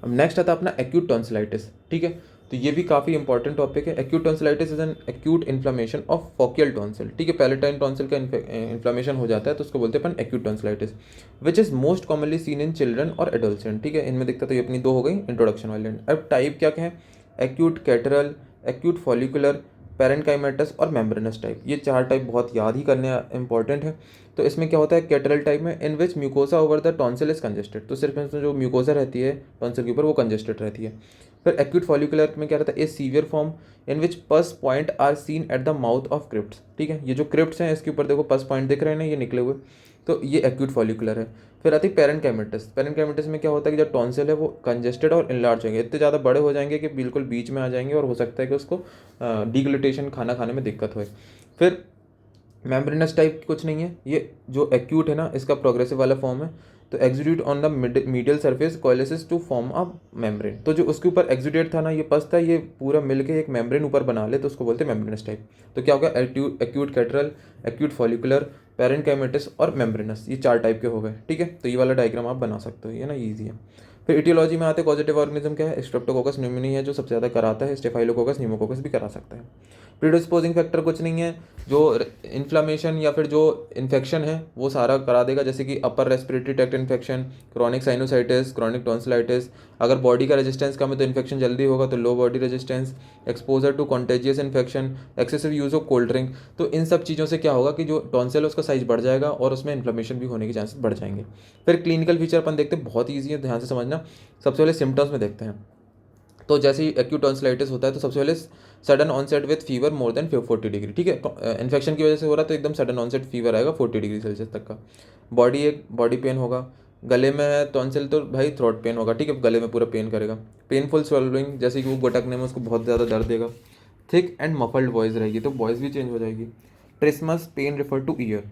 अब नेक्स्ट आता है अपना एक्यूट टॉन्सिलाइटिस, ठीक है। तो ये भी काफ़ी इंपॉर्टेंट टॉपिक है। Acute tonsillitis is an acute inflammation of faucial tonsil, ठीक है। पैलेटाइन टॉन्सिल का इन्फ्लेमेशन हो जाता है तो उसको बोलते हैं अपन acute tonsillitis, which is most commonly seen in children और एडोलसेंट, ठीक है। इनमें दिखता तो ये अपनी दो हो गई इंट्रोडक्शन वाली। अब टाइप क्या क्या है, acute catarrhal, acute follicular, parenchymatous और मेम्ब्रेनस टाइप। ये चार टाइप बहुत याद ही करने इंपॉर्टेंट है। तो इसमें क्या होता है कैटरल टाइप में, in which mucosa over the tonsil is congested, तो सिर्फ इसमें जो म्यूकोसा रहती है टॉन्सिल के ऊपर वो कंजेस्टेड रहती है। फिर एक्यूट फॉलिकुलर में क्या रहता है, ए severe form in which pus point are seen at the mouth of crypts, ठीक है। ये जो क्रिप्ट्स हैं इसके ऊपर देखो पस पॉइंट दिख रहे हैं ना, ये निकले हुए, तो ये एक्यूट फॉलिकुलर है। फिर आती है पैरेनकाइमेटस। पैरेनकाइमेटस में क्या होता है कि जो टॉन्सिल है वो कंजेस्टेड और इनलार्ज होंगे, इतने ज़्यादा बड़े हो जाएंगे कि बिल्कुल बीच में आ जाएंगे और हो सकता है कि उसको डिग्लिटेशन खाना खाने में दिक्कत हो। फिर मेम्ब्रेनस टाइप कुछ नहीं है, ये जो एक्यूट है ना इसका प्रोग्रेसिव वाला फॉर्म है। तो exudate on the medial surface coalesces to form a membrane, तो जो उसके ऊपर एक्सुडेट था ना ये पस था, ये पूरा मिलके एक मेम्ब्रेन ऊपर बना ले तो उसको बोलते हैं मेम्ब्रेनस टाइप। तो क्या होगा, एक्यूट कैटरल, एक्यूट फॉलिकुलर, पैरेनकाइमेटिस और मेम्ब्रेनस, ये चार टाइप के हो गए, ठीक है। तो ये वाला डायग्राम आप बना सकते हो, ये ना ईजी है। फिर इटियोलॉजी में आते पॉजिटिव ऑर्गेनिज्म क्या है, स्ट्रेप्टोकोकस न्यूमोनी है जो सबसे ज़्यादा कराता है, स्टेफाइलोकोकस न्यूमोकोकस भी करा सकता है। प्रीडिस्पोजिंग फैक्टर कुछ नहीं है, जो इन्फ्लामेशन या फिर जो इन्फेक्शन है वो सारा करा देगा, जैसे कि upper respiratory tract infection, chronic sinusitis, chronic tonsillitis. अगर बॉडी का रेजिस्टेंस कम है तो इन्फेक्शन जल्दी होगा, तो low body resistance, exposure to contagious infection, excessive use of cold drink. तो इन सब चीज़ों से क्या होगा कि जो टॉन्सिल है उसका साइज बढ़ जाएगा और उसमें इन्फ्लेमेशन भी होने के चांसेस बढ़ जाएंगे। फिर क्लिनिकल फीचर अपन देखते हैं, बहुत ईजी है, ध्यान से समझना। सबसे पहले सिम्टम्स में देखते हैं। तो जैसे ही एक्यूट टॉन्सिलाइटिस होता है तो सबसे पहले sudden onset with fever more than 40 degree, ठीक है। इन्फेक्शन की वजह से हो रहा है तो एकदम सडन ऑनसेट फीवर आएगा 40 डिग्री सेल्सियस तक का। बॉडी पेन होगा, गले में है टॉन्सिल तो भाई थ्रोट पेन होगा, ठीक है, गले में पूरा पेन करेगा। पेनफुल स्वॉलोइंग, जैसे कि वो गुटकने में उसको बहुत ज़्यादा दर्द देगा। थिक एंड मफल्ड वॉइस रहेगी, तो वॉइस भी चेंज हो जाएगी। Trismus, pain refer to ear,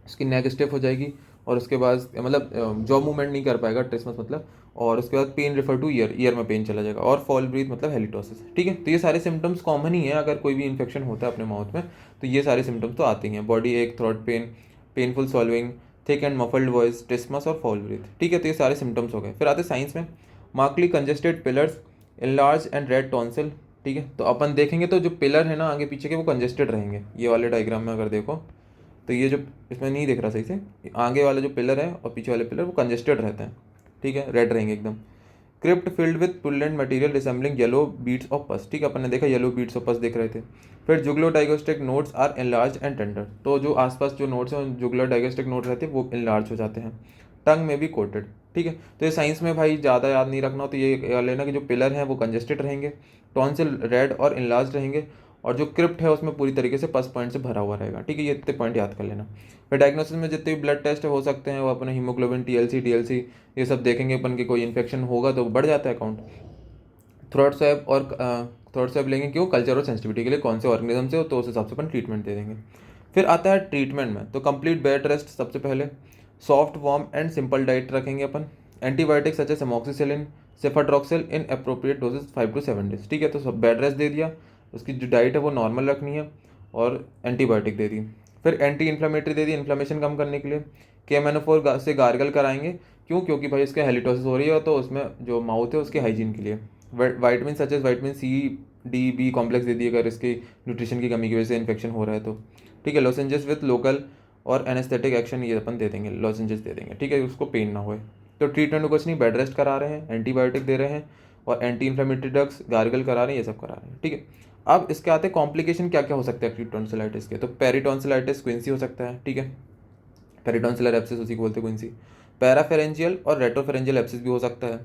उसकी नेक स्टिफ हो जाएगी और उसके बाद मतलब जॉ मूवमेंट नहीं कर पाएगा, ट्रिस्मस मतलब। और उसके बाद पेन रेफर टू ईयर में पेन चला जाएगा। और फॉल ब्रीथ मतलब हेलिटोसिस, ठीक है। तो ये सारे सिम्टम्स कॉमन ही है, अगर कोई भी इन्फेक्शन होता है अपने माउथ में तो ये सारे सिम्टम्स तो आते ही हैं। बॉडी एक, throat pen, painful solving, thick and muffled voice, trismus और फॉल ब्रीथ, ठीक है। तो ये सारे सिम्टम्स हो गए। फिर आते साइंस में, markedly congested pillars, enlarge and red tonsil, ठीक है। तो अपन देखेंगे तो जो पिलर है ना आगे पीछे के वो कंजेस्टेड रहेंगे, ये वाले डायग्राम में अगर देखो तो ये जो इसमें नहीं दिख रहा सही से, आगे वाला जो पिलर है और पीछे वाले पिलर वो कंजेस्टेड रहते हैं, ठीक है, रेड रहेंगे एकदम। Crypt filled with purulent material resembling yellow beads of pus, ठीक है, अपन ने देखा येलो बीड्स ऑफ पस दिख रहे थे। फिर jugulodigastric nodes are enlarge and tender, तो जो आसपास जो नोट्स हैं जुगलो डायगोस्टिक नोट रहते हैं वो एनलार्ज हो जाते हैं। टंग में भी कोटेड, ठीक है। तो ये साइंस में भाई ज़्यादा याद नहीं रखना हो तो ये याद लेना कि जो पिलर हैं वो कंजेस्टेड रहेंगे, टॉन्सिल रेड और इनलार्ज रहेंगे, और जो क्रिप्ट है उसमें पूरी तरीके से पस पॉइंट से भरा हुआ रहेगा, ठीक है। ये इतने पॉइंट याद कर लेना। फिर डायग्नोसिस में जितने भी ब्लड टेस्ट हो सकते हैं वो अपने हीमोग्लोबिन, टीएलसी ये सब देखेंगे अपन के, कोई इन्फेक्शन होगा तो बढ़ जाता है अकाउंट। थ्रोट स्वैब और थ्रोट स्वैब लेंगे क्यों, कल्चर और सेंसिटिविटी के लिए, कौन से ऑर्गेनिज्म से हो तो उस हिसाब से अपन ट्रीटमेंट दे देंगे। फिर आता है ट्रीटमेंट में, तो कंप्लीट बेड रेस्ट सबसे पहले, soft warm and simple diet रखेंगे अपन, antibiotic such as amoxicillin, cefadroxil in appropriate doses 5 to 7 days, ठीक है। तो बेड रेस्ट दे दिया, उसकी जो डाइट है वो नॉर्मल रखनी है, और एंटीबायोटिक दे दी। फिर एंटी इन्फ्लेमेटरी दे दी इन्फ्लेमेशन कम करने के लिए। केमेनोफोर से गार्गल कराएंगे, क्यों, क्योंकि भाई इसके हेलिटोसिस हो रही है तो उसमें जो माउथ है उसके हाइजीन के लिए। Vitamin such as vitamin C, D, B complex दे दिए अगर इसकी न्यूट्रिशन की कमी की वजह से इन्फेक्शन हो रहा है तो, ठीक है। लोसेंजेस विथ लोकल और एनेस्थेटिक एक्शन ये अपन दे देंगे, लॉजेंजेस दे देंगे, ठीक है, उसको पेन ना होए। तो ट्रीटमेंट में कुछ नहीं, बेड रेस्ट करा रहे हैं, एंटीबायोटिक दे रहे हैं, और एंटी इन्फ्लेमेटरी ड्रग्स गार्गल करा रहे हैं, ये सब करा रहे हैं, ठीक है। अब इसके आते कॉम्प्लिकेशन क्या क्या हो सकते हैं एक्यूट टॉन्सिलाइटिस के, तो पेरिटॉन्सिलाइटिस क्विंसी हो सकता है, ठीक है, पेरिटॉन्सिलर एब्सिस उसी को बोलते हैं क्विंसी। पैराफेरेंजियल और रेट्रोफेरेंजियल एब्सिस भी हो सकता है।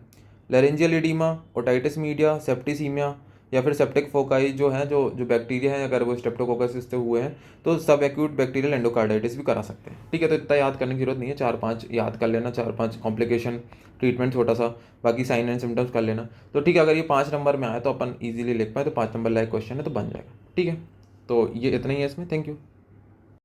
Laryngeal oedema, otitis media, septicaemia, या फिर सेप्टिक फोकाई जो है, जो जो बैक्टीरिया है अगर वो स्ट्रेप्टोकोकस से हुए हैं तो सब एक्यूट बैक्टीरियल एंडोकार्डाइटिस भी करा सकते हैं, ठीक है। तो इतना याद करने की जरूरत नहीं है, 4-5 याद कर लेना, 4-5 कॉम्प्लिकेशन, ट्रीटमेंट छोटा सा, बाकी साइन एंड सिम्टम्स कर लेना। तो ठीक है, अगर ये 5 नंबर में आए तो अपन ईजिली लिख पाए तो 5 नंबर लाइक क्वेश्चन है तो बन जाएगा, ठीक है। तो ये इतना ही है इसमें, थैंक यू।